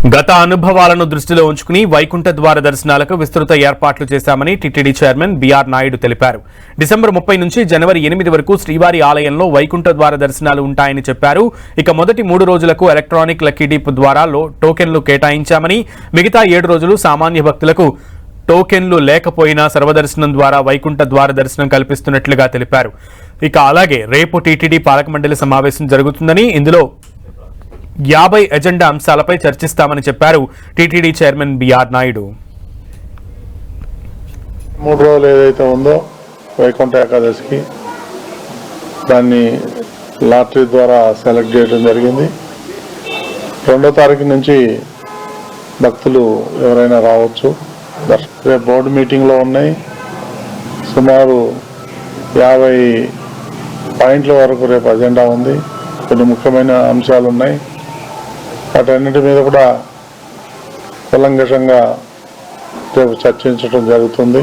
గత అనుభవాలను దృష్టిలో ఉంచుకుని వైకుంఠ ద్వార దర్శనాలకు విస్తృత ఏర్పాట్లు చేశామని టీటీడీ చైర్మన్ బీఆర్ నాయుడు తెలిపారు. డిసెంబర్ 30 నుంచి జనవరి 8 వరకు శ్రీవారి ఆలయంలో వైకుంఠ ద్వార దర్శనాలు ఉంటాయని చెప్పారు. ఇక మొదటి 3 రోజులకు ఎలక్ట్రానిక్ లక్కీ డిప్ ద్వారా టోకెన్లు కేటాయించామని, మిగతా 7 రోజులు సామాన్య భక్తులకు టోకెన్లు లేకపోయినా సర్వదర్శనం ద్వారా వైకుంఠ ద్వార దర్శనం కల్పిస్తున్నట్లుగా తెలిపారు. ఇక అలాగే రేపు టీటీడీ పాలక మండలి సమావేశం జరుగుతుందని, ఇందులో 50 ఎజెండా అంశాలపై చర్చిస్తామని చెప్పారు టీటీడీ చైర్మన్ బీఆర్ నాయుడు. 3 రోజులు ఏదైతే ఉందో వైకుంఠ ఏకాదశికి దాన్ని లాటరీ ద్వారా సెలెక్ట్ చేయడం జరిగింది. 2వ తారీఖు నుంచి భక్తులు ఎవరైనా రావచ్చు. రేపు బోర్డు మీటింగ్లో ఉన్నాయి. సుమారు 50 పాయింట్ల వరకు రేపు అజెండా ఉంది. కొన్ని ముఖ్యమైన అంశాలు ఉన్నాయి. వాటన్నిటి మీద కూడా కూలంకషంగా రేపు చర్చించడం జరుగుతుంది.